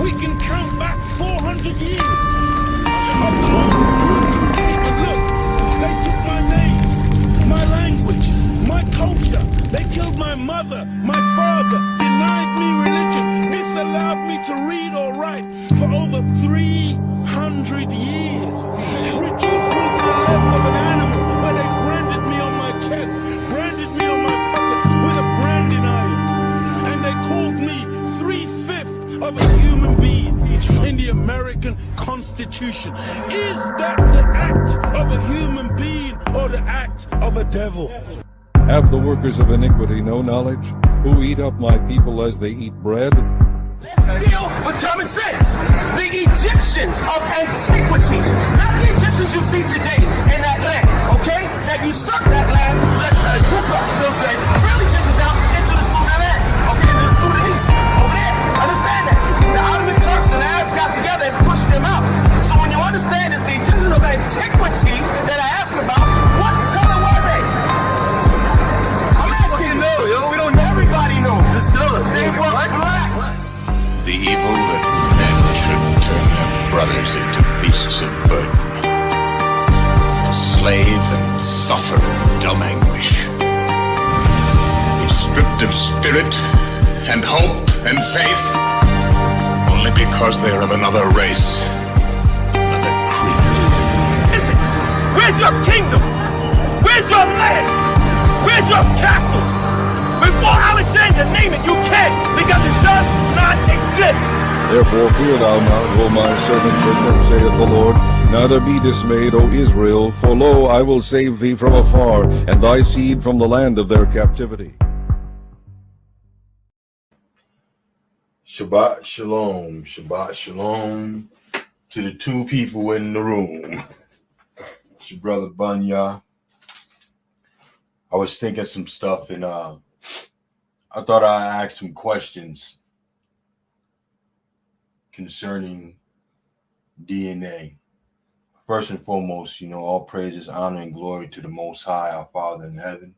We can count back 400 years. I've told you, but look, they took my name, my language, my culture. They killed my mother, my father, denied me religion, disallowed me to read or write for over 300 years. Reduced me to the level of an animal where they branded me on my chest, branded me on my buttocks with a branding iron. And they called me 3/5 of a human being in the American Constitution. Is that the act of a human being or the act of a devil? Have the workers of iniquity no knowledge, who eat up my people as they eat bread? Let's deal with common sense. The Egyptians of antiquity, not the Egyptians you see today in that land, okay? That usurped that land, really Egyptians out into the Sudan, okay, into the Sudanese, over there. Understand that. The Ottoman Turks and Arabs got together and pushed them out. So when you understand it's the Egyptians of antiquity that I asked about, what color were they? I'm asking you. Know, yo. We don't know. Everybody knows. The Sills, they were black. The evil that men should turn their brothers into beasts of burden, to slave and suffer dumb anguish, be stripped of spirit and hope and faith, only because they are of another race, another creed. Where's your kingdom? Where's your land? Where's your castles? Before Alexander, name it, you can't, because it does not exist. Therefore fear thou not, O my servant Jacob, saith the Lord, neither be dismayed, O Israel, for lo, I will save thee from afar, and thy seed from the land of their captivity. Shabbat shalom, Shabbat shalom to the two people in the room. It's your brother Bunya. I was thinking some stuff and I thought I'd ask some questions concerning DNA. First and foremost, all praises, honor, and glory to the Most High, our Father in heaven,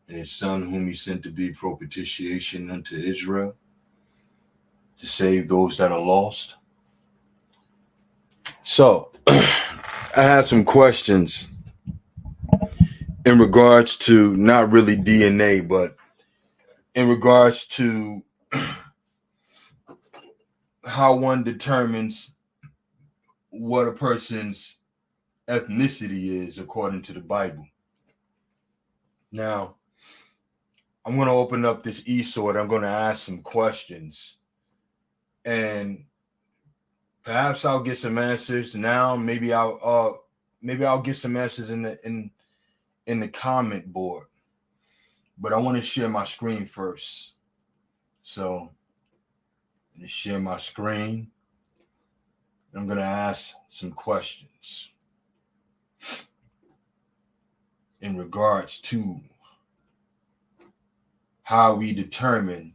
and His Son, whom He sent to be propitiation unto Israel, to save those that are lost. So, I have some questions in regards to not really DNA, but in regards to how one determines what a person's ethnicity is according to the Bible. Now, I'm going to open up this e-sword. I'm going to ask some questions, and perhaps I'll get some answers now. Maybe I'll get some answers in the comment board. But I want to share my screen first. So I'm going to share my screen. I'm going to ask some questions in regards to how we determine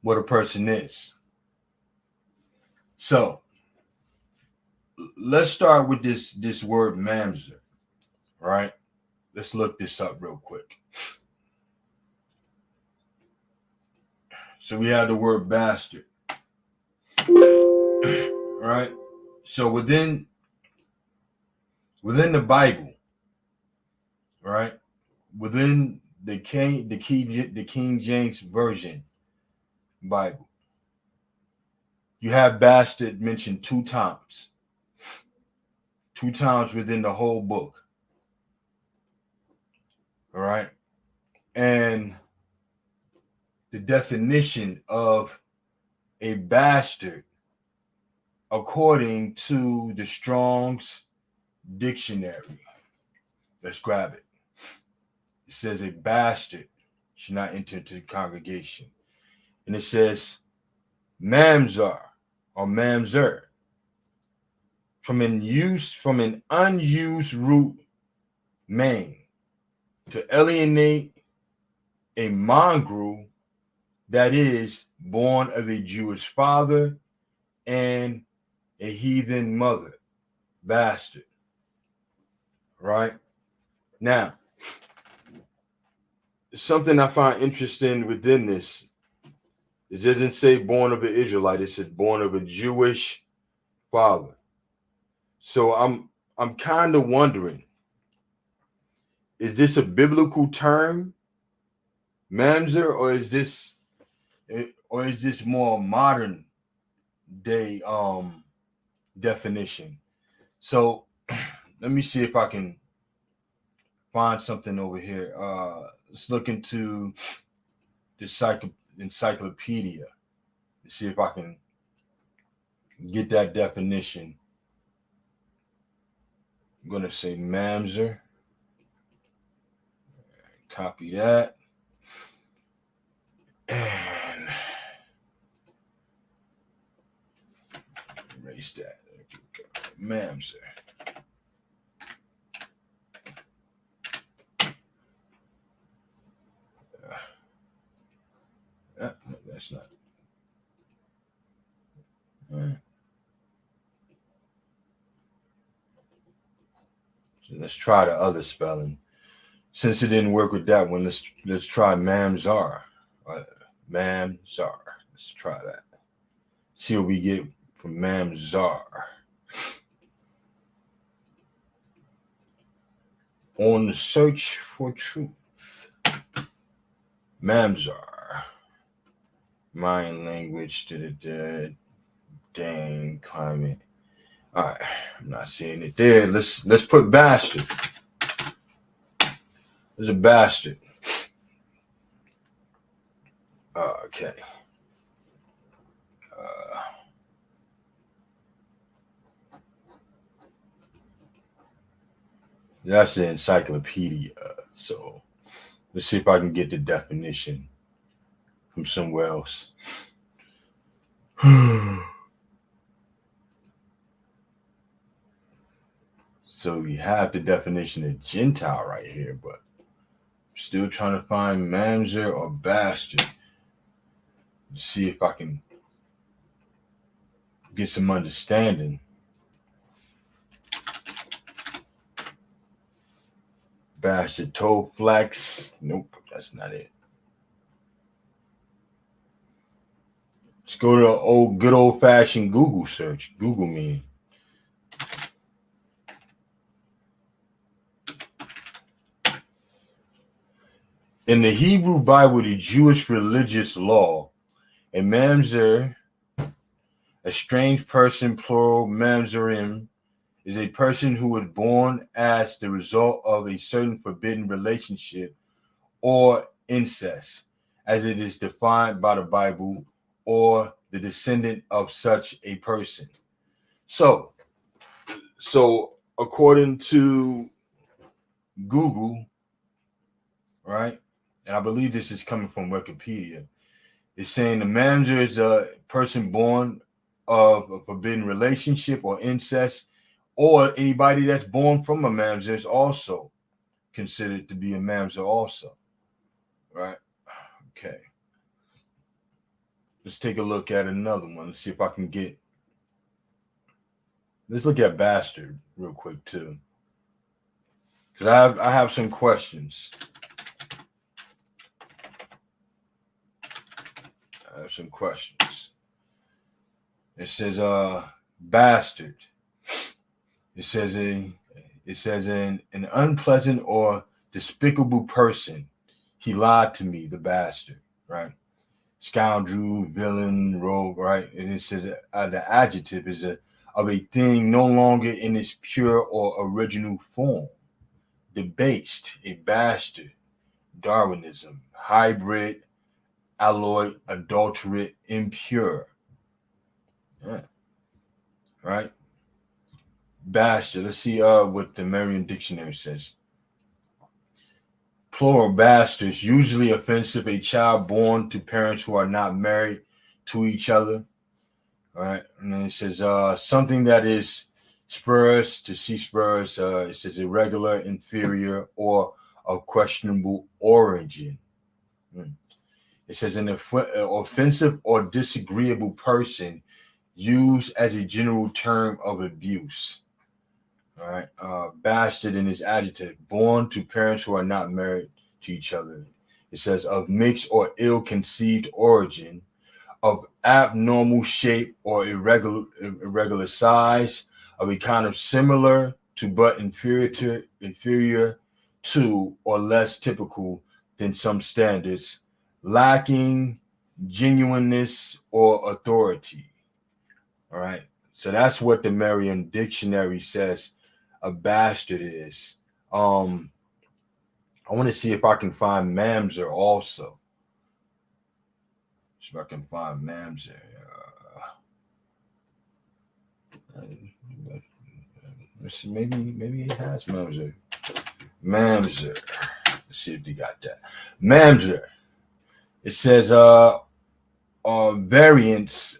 what a person is. So let's start with this word mamzer, right? Let's look this up real quick. So we have the word bastard. Right? So within the Bible, right? Within the King James Version Bible, you have bastard mentioned 2 times. 2 times within the whole book. All right. And the definition of a bastard, according to the Strong's Dictionary. Let's grab it. It says a bastard should not enter into the congregation. And it says mamzer or mamzer from an unused root main, to alienate a mongrel that is born of a Jewish father and a heathen mother. Bastard. Right? Now, something I find interesting within this, it doesn't say born of an Israelite, it said born of a Jewish father. So I'm kind of wondering, is this a biblical term, mamzer, or is this more modern day definition? So let me see if I can find something over here. Let's look into the encyclopedia to see if I can get that definition. I'm going to say mamzer. Copy that. And erase that. Mamzer. No, that's not. So let's try the other spelling. Since it didn't work with that one, let's try mamzar. Mamzar. Let's try that. See what we get from mamzar. On the search for truth. Mamzar. Mayan language to the dead. Dang climate. All right, I'm not seeing it there. Let's put bastard. There's a bastard. Okay. That's the encyclopedia. So let's see if I can get the definition from somewhere else. So we have the definition of Gentile right here, but I'm still trying to find mamzer or bastard to see if I can get some understanding. Bastard toe flex. Nope, that's not it. Let's go to good old fashioned Google search. Google me. In the Hebrew Bible, the Jewish religious law, a mamzer, a strange person, plural mamzerim, is a person who was born as the result of a certain forbidden relationship or incest, as it is defined by the Bible, or the descendant of such a person. So according to Google, right, and I believe this is coming from Wikipedia, it's saying the mamzer is a person born of a forbidden relationship or incest, or anybody that's born from a mamzer is also considered to be a mamzer also, right? Okay. Let's take a look at another one. Let's see if I can get. Let's look at bastard real quick too, because I have some questions. I have some questions. It says bastard. It says an unpleasant or despicable person. he lied to me, the bastard, right? Scoundrel, villain, rogue, right? And it says the adjective is of a thing no longer in its pure or original form. Debased, a bastard, Darwinism, hybrid, alloy, adulterate, impure. Yeah. Right? Bastard. Let's see what the Merriam Dictionary says. Plural bastards, usually offensive, a child born to parents who are not married to each other. All right. And then it says something that is spurious, to see spurious. It says irregular, inferior, or of questionable origin. It says an offensive or disagreeable person used as a general term of abuse. All right. Bastard in its adjective, born to parents who are not married to each other. It says of mixed or ill-conceived origin, of abnormal shape or irregular size, of a kind of similar to but inferior to or less typical than some standards, lacking genuineness or authority. All right. So that's what the Merriam Dictionary says a bastard is. I want to see if I can find Mamzer also. See if I can find Mamzer. Let's see, maybe it has Mamzer. Mamzer. Let's see if they got that. Mamzer. It says variants.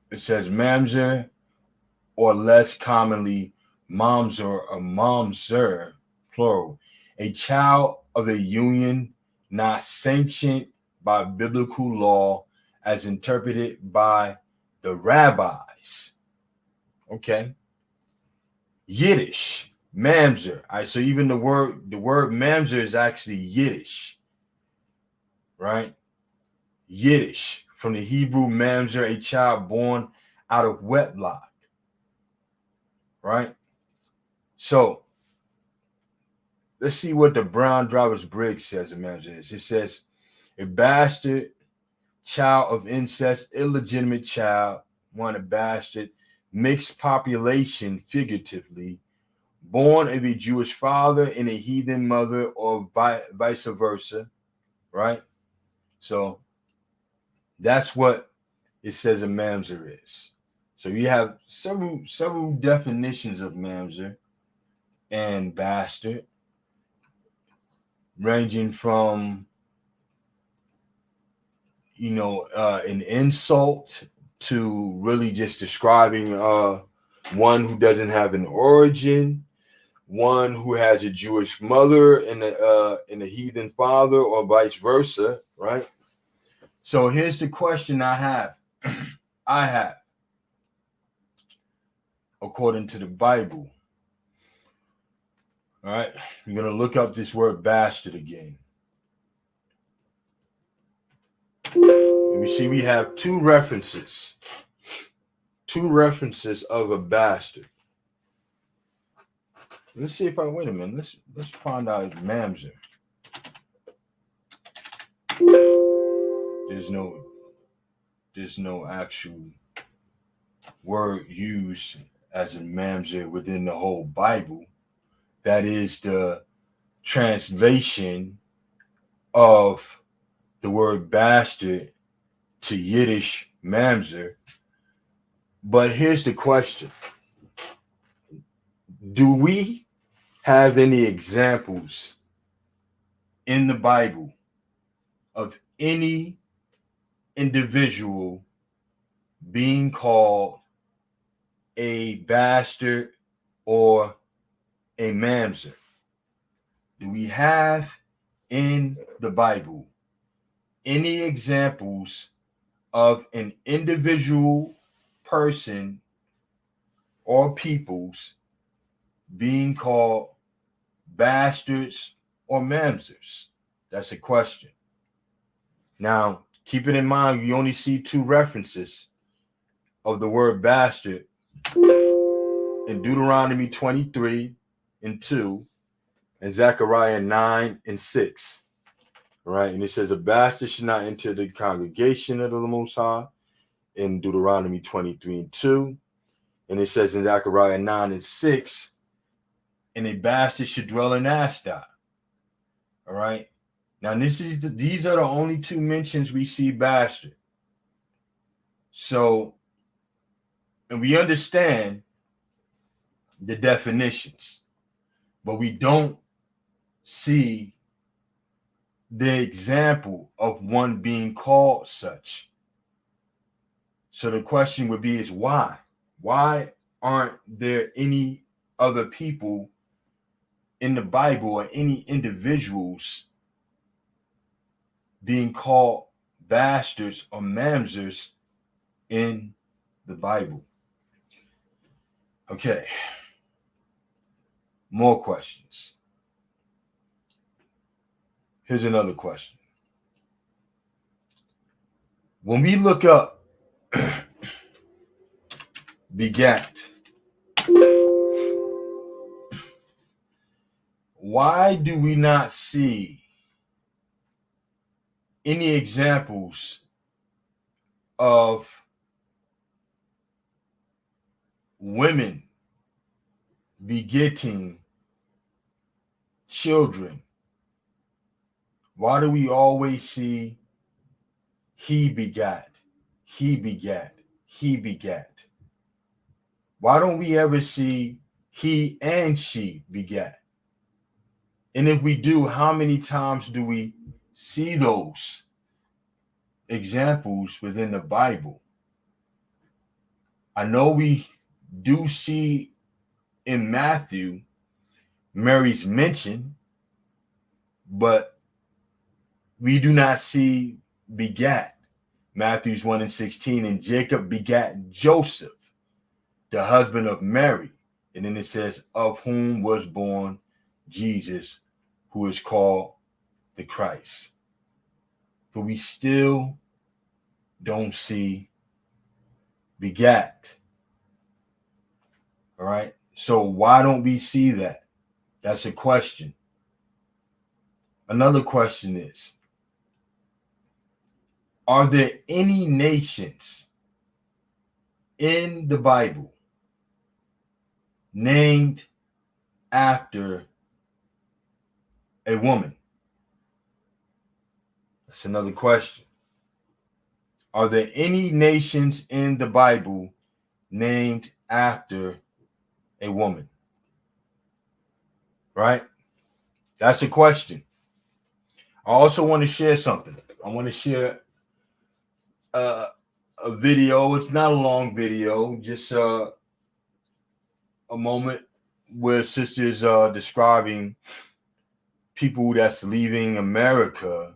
It says Mamzer, or less commonly Momzer or Momzer, plural. A child of a union not sanctioned by biblical law as interpreted by the rabbis. Okay. Yiddish, Mamzer. All right, so even the word Mamzer is actually Yiddish, right? Yiddish, from the Hebrew Mamzer, a child born out of wedlock, right? So let's see what the Brown Drivers Briggs says a Mamzer is. It says a bastard, child of incest, illegitimate child, one a bastard, mixed population, figuratively, born of a Jewish father and a heathen mother, or vice versa, right? So that's what it says a Mamzer is. So you have several definitions of Mamzer and bastard, ranging from an insult to really just describing one who doesn't have an origin, one who has a Jewish mother and a heathen father, or vice versa, right? So here's the question I have. According to the Bible, all right, I'm going to look up this word bastard again. And we see we have two references of a bastard. Let's see if wait a minute. Let's find out if Mamzer. There's no actual word used as a Mamzer within the whole Bible. That is the translation of the word bastard to Yiddish Mamzer. But here's the question. Do we have any examples in the Bible of any individual being called a bastard or a Mamzer? Do we have in the Bible any examples of an individual person or peoples being called bastards or Mamzers? That's a question. Now, keep it in mind, you only see two references of the word bastard in Deuteronomy 23 and 2 and Zechariah 9 and 6. right? And it says a bastard should not enter the congregation of the Most High in Deuteronomy 23:2. And it says in Zechariah 9:6, and a bastard should dwell in Ashdod. All right. Now, these are the only two mentions we see bastard. So, and we understand the definitions, but we don't see the example of one being called such. So the question would be is why? Why aren't there any other people in the Bible or any individuals being called bastards or mamzers in the Bible? Okay. More questions. Here's another question. When we look up begat, why do we not see any examples of women begetting children? Why do we always see he begat, he begat, he begat? Why don't we ever see he and she begat? And if we do, how many times do we see those examples within the Bible? I know we do see in Matthew Mary's mention, but we do not see begat. Matthew's 1:16, and Jacob begat Joseph, the husband of Mary. And then it says, of whom was born Jesus, who is called the Christ. But we still don't see begat. All right. So why don't we see that? That's a question. Another question is, are there any nations in the Bible named after a woman? That's another question. Are there any nations in the Bible named after a woman? Right? That's a question. I also want to share something. I want to share a video. It's not a long video, just a moment where sisters are describing people that's leaving America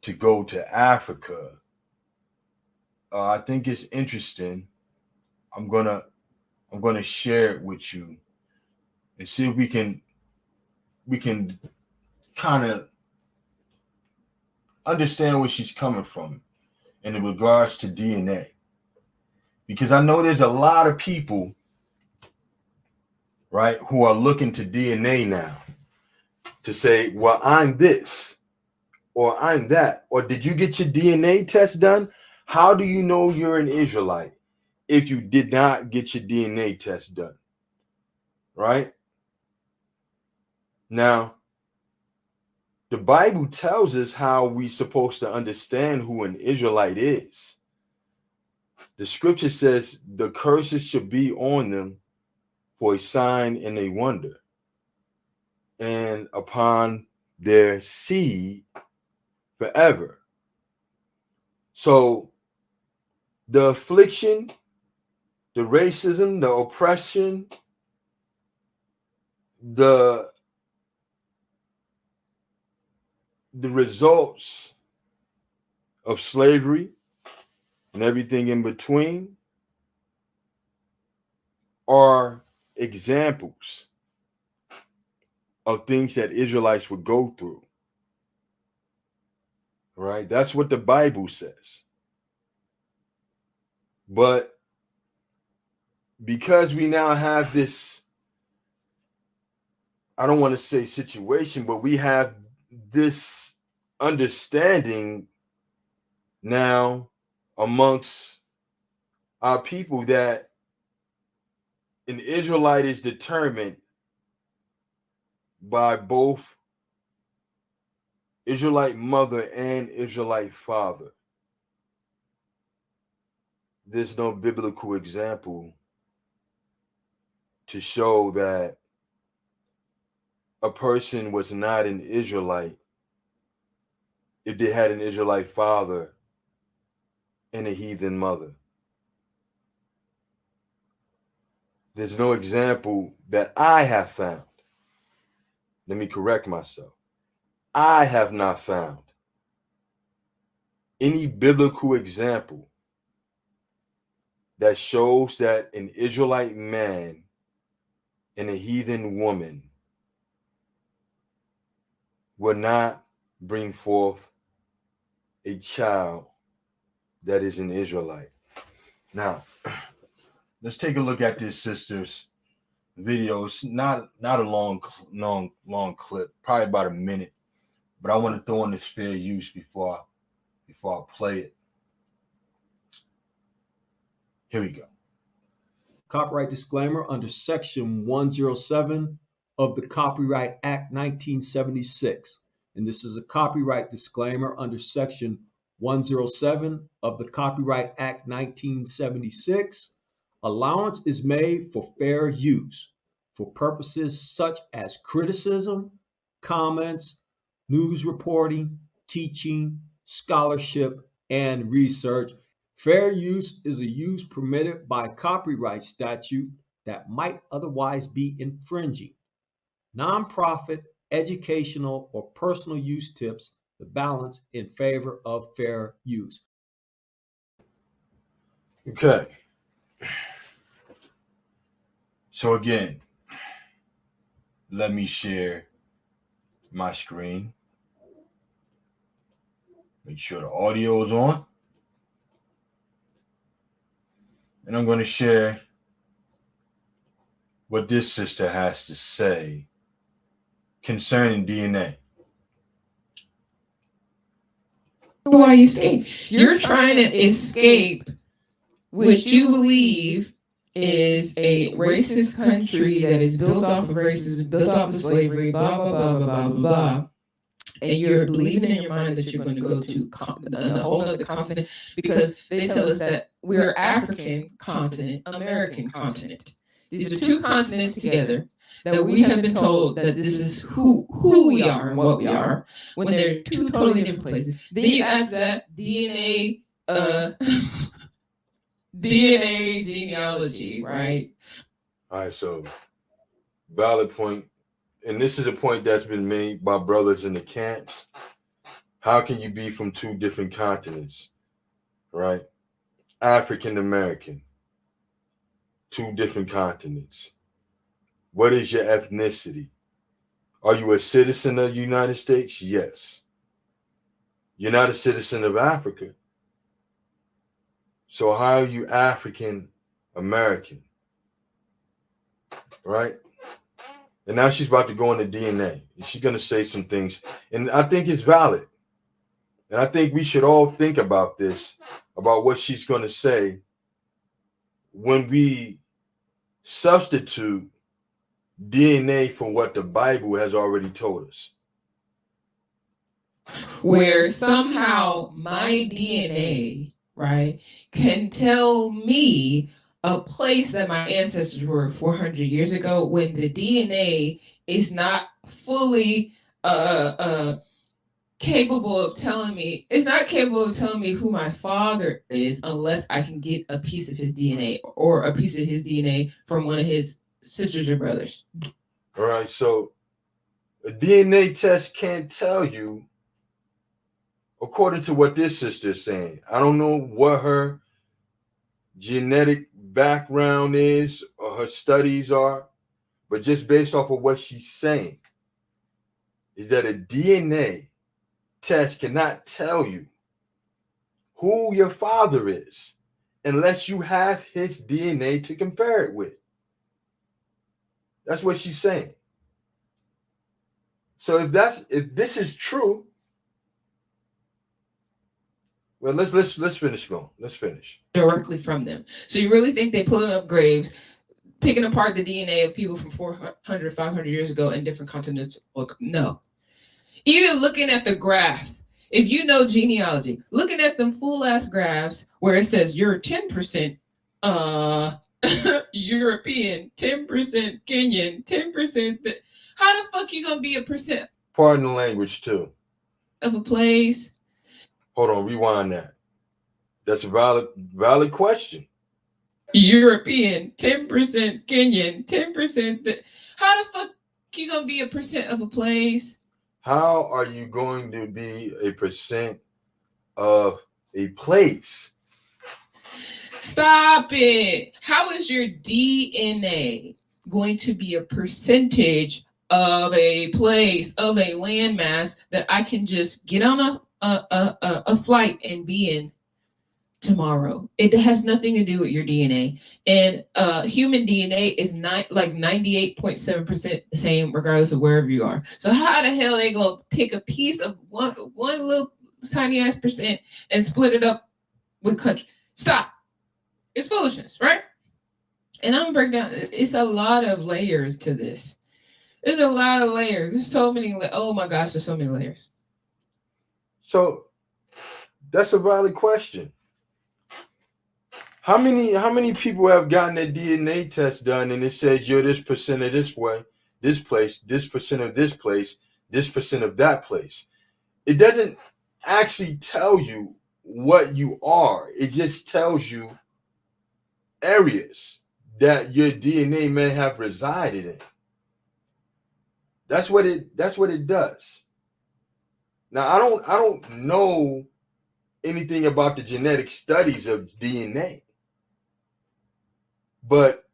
to go to Africa. I think it's interesting. I'm gonna share it with you and see if we can kind of understand where she's coming from in regards to DNA. Because I know there's a lot of people, right, who are looking to DNA now to say, well, I'm this or I'm that. Or did you get your DNA test done? How do you know you're an Israelite if you did not get your DNA test done? Right? Now, the Bible tells us how we're supposed to understand who an Israelite is. The scripture says the curses should be on them for a sign and a wonder, and upon their seed forever. So the affliction, the racism, the oppression, the results of slavery and everything in between are examples of things that Israelites would go through. Right? That's what the Bible says. But because we now have this, I don't want to say situation, but we have this understanding now amongst our people that an Israelite is determined by both Israelite mother and Israelite father. There's no biblical example to show that a person was not an Israelite if they had an Israelite father and a heathen mother. There's no example that I have found. Let me correct myself. I have not found any biblical example that shows that an Israelite man and a heathen woman will not bring forth a child that is an Israelite. Now, let's take a look at this sister's video. It's not a long clip, probably about a minute, but I want to throw in this fair use before I play it. Here we go. Copyright disclaimer under Section 107 of the Copyright Act 1976. And this is a copyright disclaimer under Section 107 of the Copyright Act 1976. Allowance is made for fair use for purposes such as criticism, comments, news reporting, teaching, scholarship, and research. Fair use is a use permitted by copyright statute that might otherwise be infringing. Nonprofit, educational, or personal use tips the balance in favor of fair use. Okay. So again, let me share my screen. Make sure the audio is on. And I'm going to share what this sister has to say concerning DNA. Why you escape? You're trying to escape what you believe is a racist country that is built off of racism, built off of slavery, blah, blah, blah, blah, blah, blah, blah. And you're believing in your mind that you're going to go to a whole other continent because they tell us that we're African continent, American continent. These are two continents together that we have been told that this is who we are and what we are when they're two totally different places. Then you add that DNA DNA genealogy, right? All right, so valid point. And this is a point that's been made by brothers in the camps. How can you be from two different continents, right? African American, two different continents. What is your ethnicity? Are you a citizen of the United States? Yes. You're not a citizen of Africa. So how are you African American? Right? And now she's about to go into DNA. And she's going to say some things. And I think it's valid. And I think we should all think about this, about what she's going to say when we substitute DNA for what the Bible has already told us. Where somehow my DNA, right, can tell me a place that my ancestors were 400 years ago when the DNA is not fully capable of telling me, it's not capable of telling me who my father is unless I can get a piece of his DNA or a piece of his DNA from one of his sisters or brothers. All right, so a DNA test can't tell you, according to what this sister is saying. I don't know what her genetic background is or her studies are, but just based off of what she's saying, is that a DNA test cannot tell you who your father is unless you have his DNA to compare it with. That's what she's saying. So if this is true, Well, let's finish going. Let's finish. directly from them. So you really think they pulling up graves, picking apart the DNA of people from 400, 500 years ago in different continents? Look, no. Even looking at the graph, if you know genealogy, looking at them fool ass graphs where it says you're 10% uh European, 10% Kenyan, 10%. How the fuck you gonna be a percent Pardon the language too. of a place? Hold on, rewind that. That's a valid question. European, 10% Kenyan, 10%. How the fuck you gonna be a percent of a place? How are you going to be a percent of a place? Stop it. How is your DNA going to be a percentage of a place, of a landmass that I can just get on a flight and be in tomorrow? It has nothing to do with your DNA. And human DNA is not like 98.7% the same regardless of wherever you are. So how the hell are they gonna pick a piece of one little tiny ass percent and split it up with country? Stop. It's foolishness, right? And I'm gonna break down. It's a lot of layers to this. There's a lot of layers. There's so many. Oh my gosh, there's so many layers. So that's a valid question. How many people have gotten their DNA test done and it says you're this percent of this way, this place, this percent of this place, this percent of that place? It doesn't actually tell you what you are. It just tells you areas that your DNA may have resided in. That's what it does. Now I don't know anything about the genetic studies of DNA. But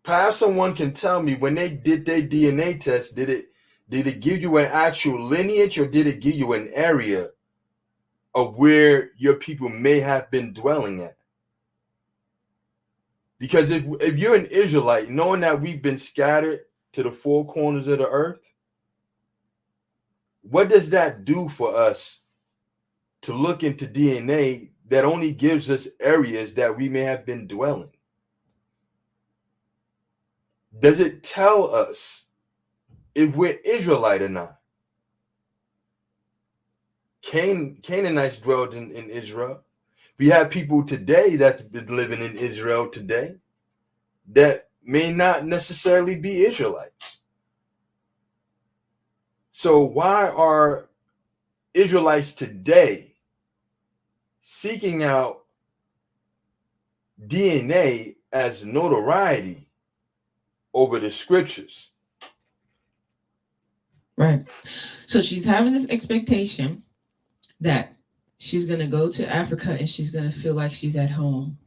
perhaps someone can tell me when they did their DNA test, did it give you an actual lineage or did it give you an area of where your people may have been dwelling at? Because if you're an Israelite, knowing that we've been scattered to the four corners of the earth, what does that do for us to look into DNA that only gives us areas that we may have been dwelling? Does it tell us if we're Israelite or not? Canaanites dwelled in Israel. We have people today that's been living in Israel today that may not necessarily be Israelites. So why are Israelites today seeking out DNA as notoriety over the scriptures? Right. So she's having this expectation that she's going to go to Africa and she's going to feel like she's at home.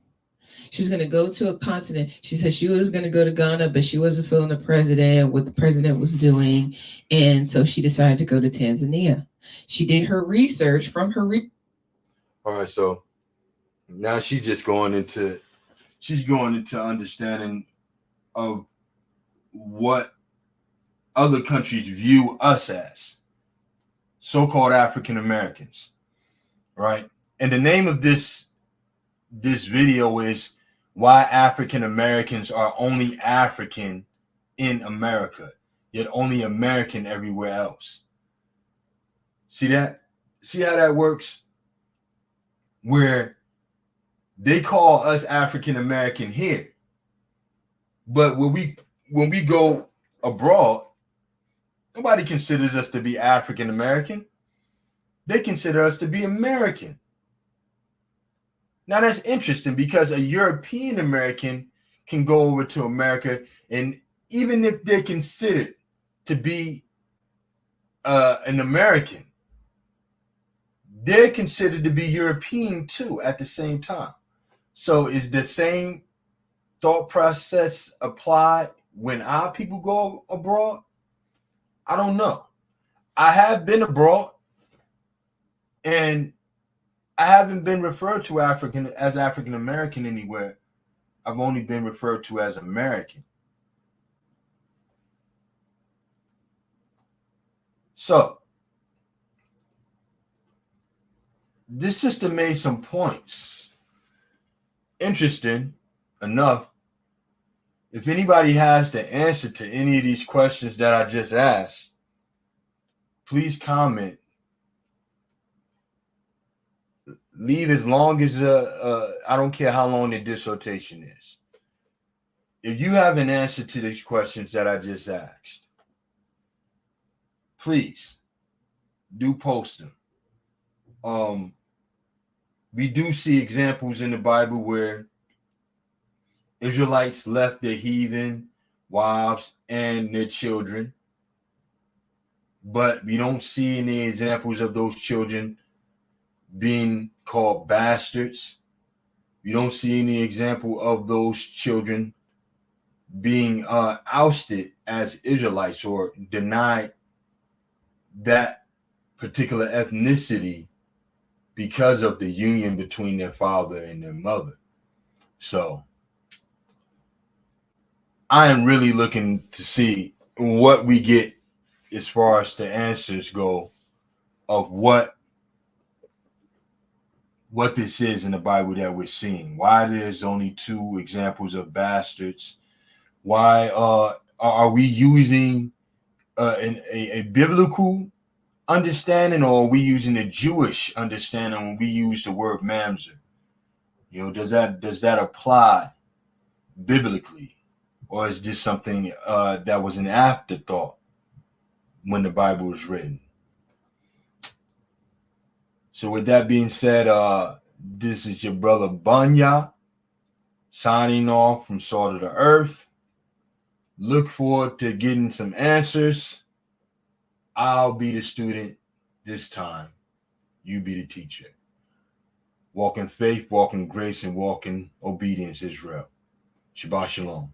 She's going to go to a continent. She said she was going to go to Ghana, but she wasn't feeling what the president was doing. And so she decided to go to Tanzania. She did her research from her. All right, so now she's going into understanding of what other countries view us as, so-called African Americans, right? And the name of this video is why African Americans are only African in America, yet only American everywhere else. See that? See how that works? Where they call us African American here, but when we go abroad, nobody considers us to be African American. They consider us to be American. Now that's interesting because a European American can go over to America, and even if they're considered to be an American, they're considered to be European too at the same time. So is the same thought process applied when our people go abroad? I don't know. I have been abroad, and I haven't been referred to as African American anywhere. I've only been referred to as American. So this sister made some points. Interesting enough. If anybody has the answer to any of these questions that I just asked, please comment. Leave as long as I don't care how long the dissertation is. If you have an answer to these questions that I just asked, please do post them. We do see examples in the Bible where Israelites left their heathen wives and their children, but we don't see any examples of those children being called bastards. We don't see any example of those children being ousted as Israelites or denied that particular ethnicity because of the union between their father and their mother. So I am really looking to see what we get as far as the answers go of what this is in the Bible that we're seeing. Why there's only 2 examples of bastards. Why are we using a biblical understanding, or are we using a Jewish understanding when we use the word mamzer? Does that apply biblically, or is this something that was an afterthought when the Bible was written? So with that being said, this is your brother Banya signing off from Salt of the Earth. Look forward to getting some answers. I'll be the student this time. You be the teacher. Walk in faith, walk in grace, and walk in obedience, Israel. Shabbat shalom.